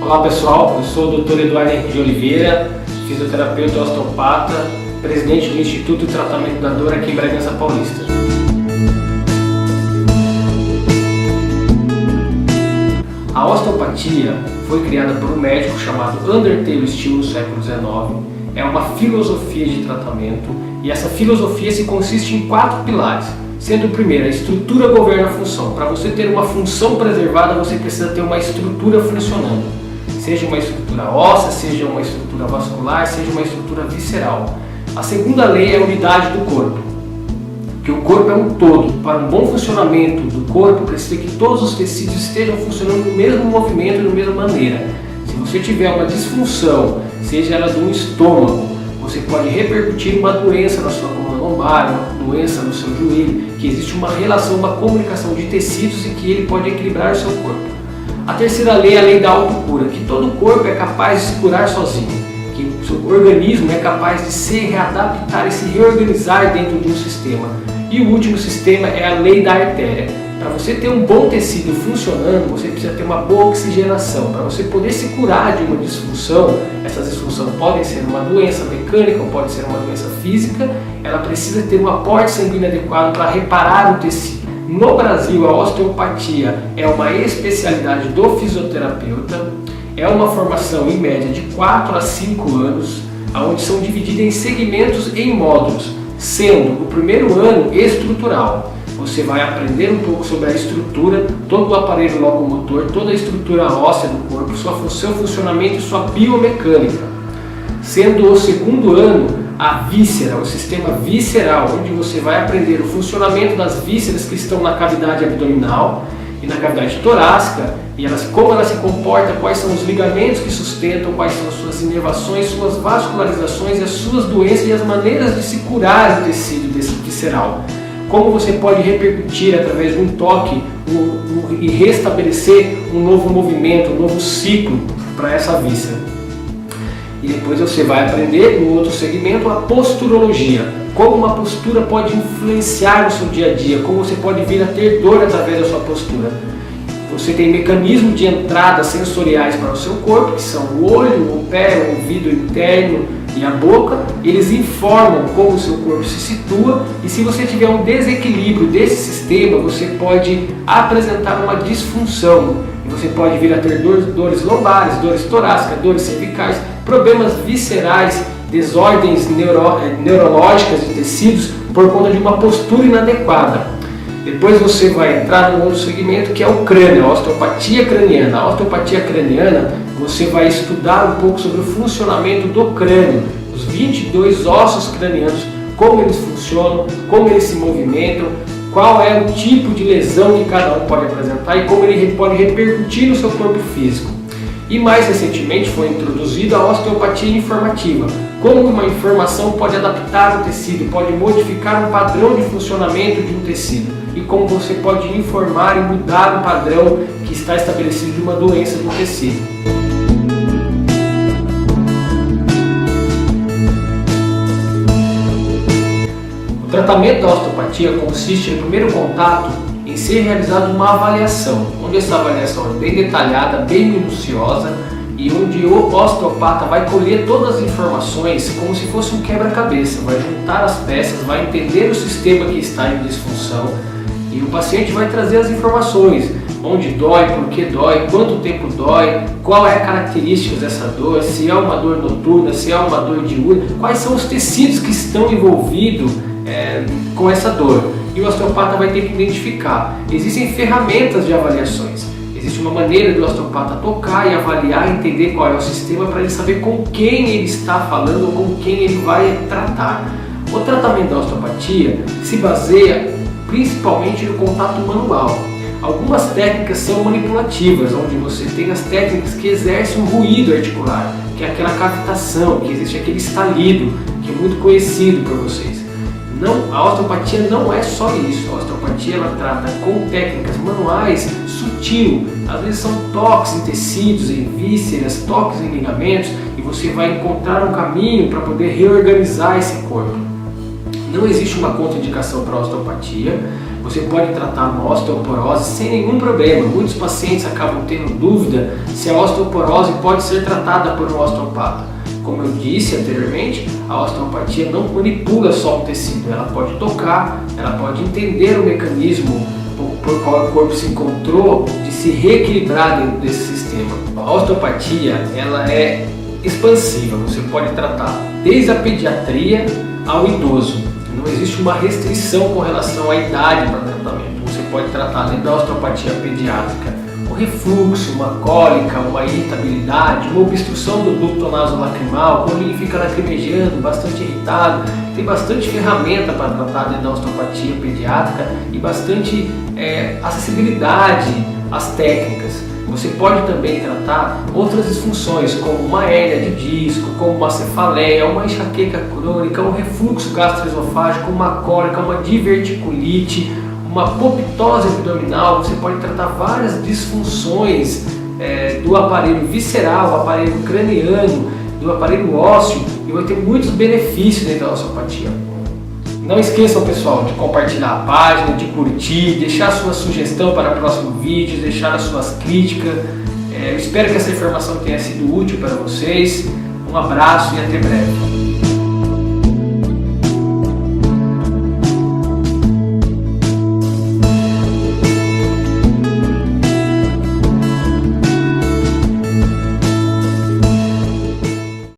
Olá pessoal, eu sou o Dr. Eduardo Henrique de Oliveira, fisioterapeuta osteopata, presidente do Instituto de Tratamento da Dor aqui em Bragança Paulista. A osteopatia foi criada por um médico chamado Undertail Still no século XIX. É uma filosofia de tratamento e essa filosofia se consiste em 4 pilares. Sendo o primeiro, a estrutura governa a função. Para você ter uma função preservada, você precisa ter uma estrutura funcionando. Seja uma estrutura óssea, seja uma estrutura vascular, seja uma estrutura visceral. A segunda lei é a unidade do corpo. Que o corpo é um todo. Para um bom funcionamento do corpo, precisa que todos os tecidos estejam funcionando no mesmo movimento e da mesma maneira. Se você tiver uma disfunção, seja ela do estômago, você pode repercutir uma doença na sua coluna lombar, uma doença no seu joelho, que existe uma relação, uma comunicação de tecidos e que ele pode equilibrar o seu corpo. A terceira lei é a lei da autocura, que todo corpo é capaz de se curar sozinho, que o seu organismo é capaz de se readaptar e se reorganizar dentro de um sistema. E o último sistema é a lei da artéria. Para você ter um bom tecido funcionando, você precisa ter uma boa oxigenação. Para você poder se curar de uma disfunção, essas disfunções podem ser uma doença mecânica ou pode ser uma doença física, ela precisa ter um aporte sanguíneo adequado para reparar o tecido. No Brasil, a osteopatia é uma especialidade do fisioterapeuta, é uma formação em média de 4 a 5 anos, onde são divididas em segmentos em módulos, sendo o primeiro ano estrutural. Você vai aprender um pouco sobre a estrutura, todo o aparelho locomotor, toda a estrutura óssea do corpo, seu funcionamento e sua biomecânica. Sendo o segundo ano a víscera, o sistema visceral, onde você vai aprender o funcionamento das vísceras que estão na cavidade abdominal e na cavidade torácica, e como ela se comporta, quais são os ligamentos que sustentam, quais são as suas inervações, suas vascularizações e as suas doenças e as maneiras de se curar o tecido desse visceral. Como você pode repercutir através de um toque e restabelecer um novo movimento, um novo ciclo para essa víscera. E depois você vai aprender no outro segmento a posturologia, como uma postura pode influenciar no seu dia a dia, como você pode vir a ter dor através da sua postura. Você tem mecanismos de entrada sensoriais para o seu corpo, que são o olho, o pé, o ouvido interno e a boca. Eles informam como o seu corpo se situa e se você tiver um desequilíbrio desse sistema, você pode apresentar uma disfunção. Você pode vir a ter dores lombares, dores torácicas, dores cervicais, problemas viscerais, desordens neurológicas de tecidos por conta de uma postura inadequada. Depois você vai entrar no outro segmento que é o crânio, a osteopatia craniana. A osteopatia craniana, você vai estudar um pouco sobre o funcionamento do crânio, os 22 ossos cranianos, como eles funcionam, como eles se movimentam, qual é o tipo de lesão que cada um pode apresentar e como ele pode repercutir no seu corpo físico. E mais recentemente foi introduzida a osteopatia informativa, como uma informação pode adaptar o tecido, pode modificar um padrão de funcionamento de um tecido e como você pode informar e mudar o padrão que está estabelecido de uma doença do tecido. O tratamento da osteopatia consiste no primeiro contato em ser realizada uma avaliação, onde essa avaliação é bem detalhada, bem minuciosa e onde o osteopata vai colher todas as informações como se fosse um quebra-cabeça, vai juntar as peças, vai entender o sistema que está em disfunção e o paciente vai trazer as informações, onde dói, por que dói, quanto tempo dói, qual é a característica dessa dor, se é uma dor noturna, se é uma dor diurna, quais são os tecidos que estão envolvidos com essa dor. E o osteopata vai ter que identificar. Existem ferramentas de avaliações. Existe uma maneira do osteopata tocar e avaliar, entender qual é o sistema para ele saber com quem ele está falando ou com quem ele vai tratar. O tratamento da osteopatia se baseia principalmente no contato manual. Algumas técnicas são manipulativas, onde você tem as técnicas que exercem um ruído articular, que é aquela cavitação, que existe aquele estalido, que é muito conhecido por vocês. Não, a osteopatia não é só isso. A osteopatia ela trata com técnicas manuais sutil. Às vezes são toques em tecidos, em vísceras, toques em ligamentos e você vai encontrar um caminho para poder reorganizar esse corpo. Não existe uma contraindicação para osteopatia. Você pode tratar uma osteoporose sem nenhum problema. Muitos pacientes acabam tendo dúvida se a osteoporose pode ser tratada por um osteopata. Como eu disse anteriormente, a osteopatia não manipula só o tecido, ela pode tocar, ela pode entender o mecanismo por qual o corpo se encontrou de se reequilibrar dentro desse sistema. A osteopatia ela é expansiva, você pode tratar desde a pediatria ao idoso. Não existe uma restrição com relação à idade para tratamento. Você pode tratar, além da osteopatia pediátrica, um refluxo, uma cólica, uma irritabilidade, uma obstrução do ducto nasolacrimal, quando ele fica lacrimejando, bastante irritado. Tem bastante ferramenta para tratar dentro da osteopatia pediátrica e bastante acessibilidade às técnicas. Você pode também tratar outras disfunções, como uma hérnia de disco, como uma cefaleia, uma enxaqueca crônica, um refluxo gastroesofágico, uma cólica, uma diverticulite, uma apoptose abdominal. Você pode tratar várias disfunções do aparelho visceral, aparelho craniano, do aparelho ósseo, e vai ter muitos benefícios dentro da osteopatia. Não esqueçam, pessoal, de compartilhar a página, de curtir, deixar sua sugestão para o próximo vídeo, deixar as suas críticas. Eu espero que essa informação tenha sido útil para vocês. Um abraço e até breve.